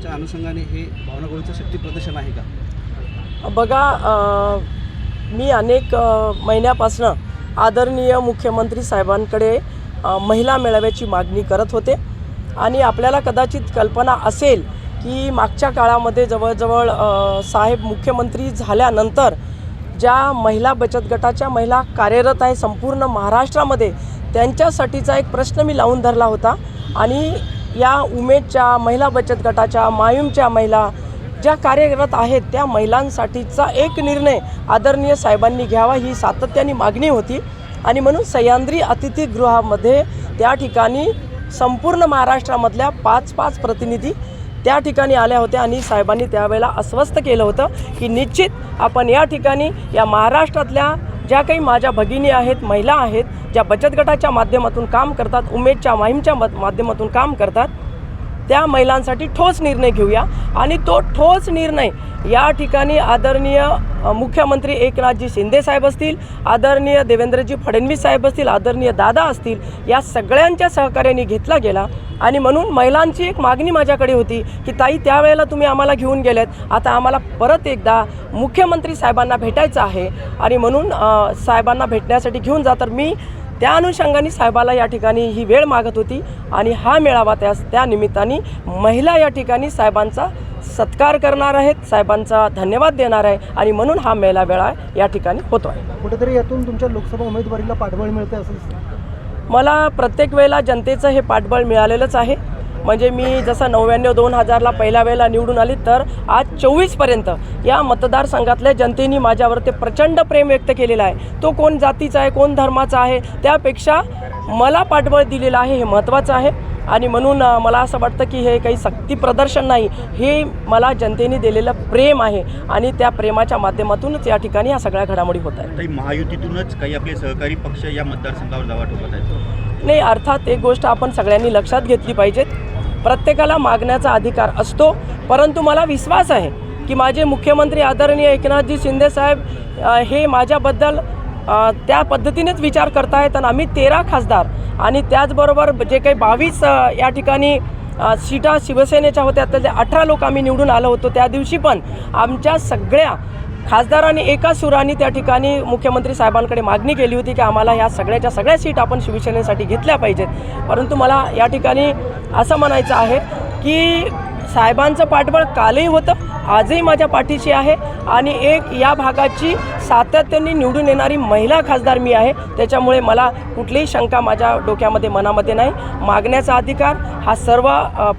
दिनाच्या अनुषंगाने हे भावना गवळीचं शक्ती प्रदर्शन आहे का? बघा, मी अनेक महिन्यापासून आदरणीय मुख्यमंत्री साहेबांकडे महिला मेळाव्याची मागणी करत होते आणि आपल्याला कदाचित कल्पना असेल की मागच्या काळामध्ये जवळजवळ साहेब मुख्यमंत्री झाल्यानंतर ज्या महिला बचत गटाच्या महिला कार्यरत आहे संपूर्ण महाराष्ट्रामध्ये, त्यांच्यासाठीचा एक प्रश्न मी लावून धरला होता आणि या उमेदच्या महिला बचत गटाच्या मायूमच्या महिला ज्या कार्यरत आहेत त्या महिलांसाठीचा एक निर्णय आदरणीय साहेबांनी घ्यावा ही सातत्याने मागणी होती. आणि म्हणून सह्याद्री अतिथीगृहामध्ये त्या ठिकाणी संपूर्ण महाराष्ट्रामधल्या 5 प्रतिनिधी त्या ठिकाणी आल्या होत्या आणि साहेबांनी त्यावेळेला आश्वस्त केलं होतं की निश्चित आपण या ठिकाणी या महाराष्ट्रातल्या ज्या काही माझ्या भगिनी आहेत, महिला आहेत, ज्या बचत गटाच्या माध्यमातून काम करतात, उमेदच्या माहीमच्या माध्यमातून काम करतात, त्या महिलांसाठी ठोस निर्णय घेऊया. आणि तो ठोस निर्णय या ठिकाणी आदरणीय मुख्यमंत्री एकनाथजी शिंदे साहेब असतील, आदरणीय देवेंद्रजी फडणवीस साहेब असतील, आदरणीय दादा असतील, या सगळ्यांच्या सहकार्याने घेतला गेला. आणि म्हणून महिलांची एक मागणी माझ्याकडे होती की ताई, त्यावेळेला तुम्ही आम्हाला घेऊन गेलेत, आता आम्हाला परत एकदा मुख्यमंत्री साहेबांना भेटायचं आहे आणि म्हणून साहेबांना भेटण्यासाठी घेऊन जा. तर मी त्या अनुषंगाने साहेबाला या ठिकाणी ही वेळ मागत होती आणि हा मेळावा त्या निमित्ताने महिला या ठिकाणी साहेबांचा सत्कार करणार आहेत, साहेबांचा धन्यवाद देणार आहे आणि म्हणून हा मेळावा या ठिकाणी होतो आहे. कुठेतरी यातून तुमच्या लोकसभा उमेदवारीला पाठबळ मिळते असं मला प्रत्येक वेळेला जनतेचं हे पाठबळ मिळालेलंच आहे. म्हणजे मी जसं 99-2000ला पहिल्या वेळेला निवडून आली, तर आज 24पर्यंत या मतदारसंघातल्या जनतेने माझ्यावर ते प्रचंड प्रेम व्यक्त केलेलं आहे. तो कोण जातीचा आहे, कोण धर्माचा आहे, त्यापेक्षा मला पाठबळ दिलेलं आहे हे महत्त्वाचं आहे. आणि म्हणून मला असं वाटतं की हे काही शक्ती प्रदर्शन नाही, हे मला जनतेने दिलेलं प्रेम आहे आणि त्या प्रेमाच्या माध्यमातूनच या ठिकाणी या सगळ्या घडामोडी होत आहेत. महायुतीतूनच काही आपले सहकारी पक्ष या मतदारसंघावर दावा ठोकत आहेत? नाही, अर्थात एक गोष्ट आपण सगळ्यांनी लक्षात घेतली पाहिजेत. प्रत्येकाला मागण्याचा अधिकार असतो, परंतु मला विश्वास आहे की माझे मुख्यमंत्री आदरणीय एकनाथजी शिंदे साहेब हे माझ्याबद्दल त्या पद्धतीनेच विचार करत आहेत. आणि आम्ही 13 खासदार आणि त्याचबरोबर जे काही 22 या ठिकाणी सीटा शिवसेनेच्या होत्या, त्यातले 18 लोक आम्ही निवडून आलो होतो. त्या दिवशी पण आमच्या सगळ्या खासदारांनी एका सुराने त्या ठिकाणी मुख्यमंत्री साहेबांकडे मागणी केली होती की आम्हाला ह्या सगळ्याच्या सगळ्या सीट आपण शिवसेनेसाठी घेतल्या पाहिजेत. परंतु मला या ठिकाणी असं म्हणायचं आहे की साहेबांचं पाठबळ कालही होतं, आजही माझ्या पाठीशी आहे आणि एक या भागाची सातत्याने निवडून येणारी महिला खासदार मी आहे. त्याच्यामुळे मला कुठलीही शंका माझ्या डोक्यामध्ये मनामध्ये नाही. मागण्याचा अधिकार हा सर्व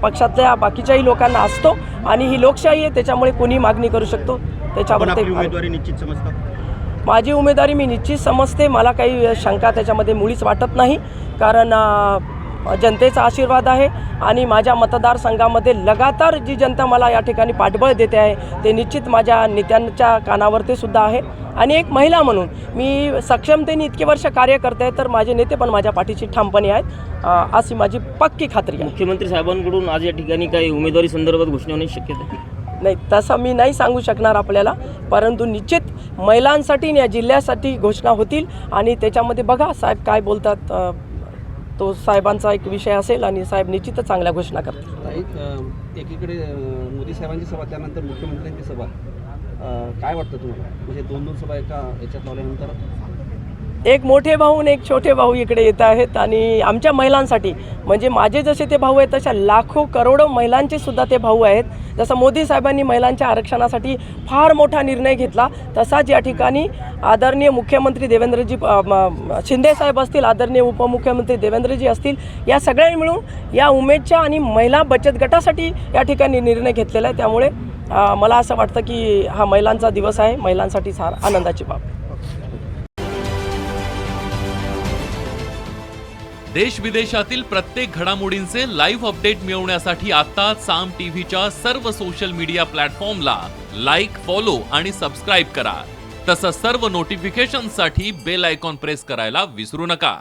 पक्षातल्या बाकीच्याही लोकांना असतो आणि ही लोकशाही आहे, त्याच्यामुळे कोणी मागणी करू शकतो. त्याच्यावर उमेदवारी निश्चित समजता? माझी उमेदवारी मी निश्चित समजते. मला काही शंका त्याच्यामध्ये मुळीच वाटत नाही, कारण जनतेचा आशीर्वाद आहे आणि माझ्या मतदारसंघामध्ये लगातार जी जनता मला या ठिकाणी पाठबळ देते आहे ते निश्चित माझ्या नेत्यांच्या कानावर ते सुद्धा आहे. आणि एक महिला म्हणून मी सक्षमतेने इतके वर्ष कार्य करते आहे, तर माझे नेते पण माझ्या पाठीशी ठामपणे आहेत अशी माझी पक्की खात्री आहे. मुख्यमंत्री साहेबांकडून आज या ठिकाणी काही उमेदवारी संदर्भात घोषणा होण्याची शक्यता आहे? नाही, तसं मी नाही सांगू शकणार आपल्याला, परंतु निश्चित महिलांसाठी या जिल्ह्यासाठी घोषणा होतील आणि त्याच्यामध्ये बघा साहेब काय बोलतात, तो साहेबांचा एक विषय असेल आणि साहेब निश्चितच चांगल्या घोषणा करतील. एकीकडे मोदी साहेबांची सभा, त्यानंतर मुख्यमंत्र्यांची सभा, काय वाटतं तुम्हाला? म्हणजे 2 सभा एका याच्यात लावल्यानंतर एक मोठे भाऊ आणि एक छोटे भाऊ इकडे येत आहेत आणि आमच्या महिलांसाठी म्हणजे माझे जसे ते भाऊ आहेत तशा लाखो करोडो महिलांचे सुद्धा ते भाऊ आहेत. जसं मोदी साहेबांनी महिलांच्या आरक्षणासाठी फार मोठा निर्णय घेतला, तसाच या ठिकाणी आदरणीय मुख्यमंत्री देवेंद्रजी शिंदे साहेब असतील, आदरणीय उपमुख्यमंत्री देवेंद्रजी असतील, या सगळ्यांनी मिळून या उमेदच्या आणि महिला बचत गटासाठी या ठिकाणी निर्णय घेतलेला आहे. त्यामुळे मला असं वाटतं की हा महिलांचा दिवस आहे, महिलांसाठी फार आनंदाची बाब. देश विदेशातील प्रत्येक घडामोडींचे लाईव्ह अपडेट मिळवण्यासाठी आता साम टीव्हीच्या सर्व सोशल मीडिया प्लॅटफॉर्मला लाईक, फॉलो आणि सबस्क्राईब करा. तसंच सर्व नोटिफिकेशनसाठी बेल आयकॉन प्रेस करायला विसरू नका.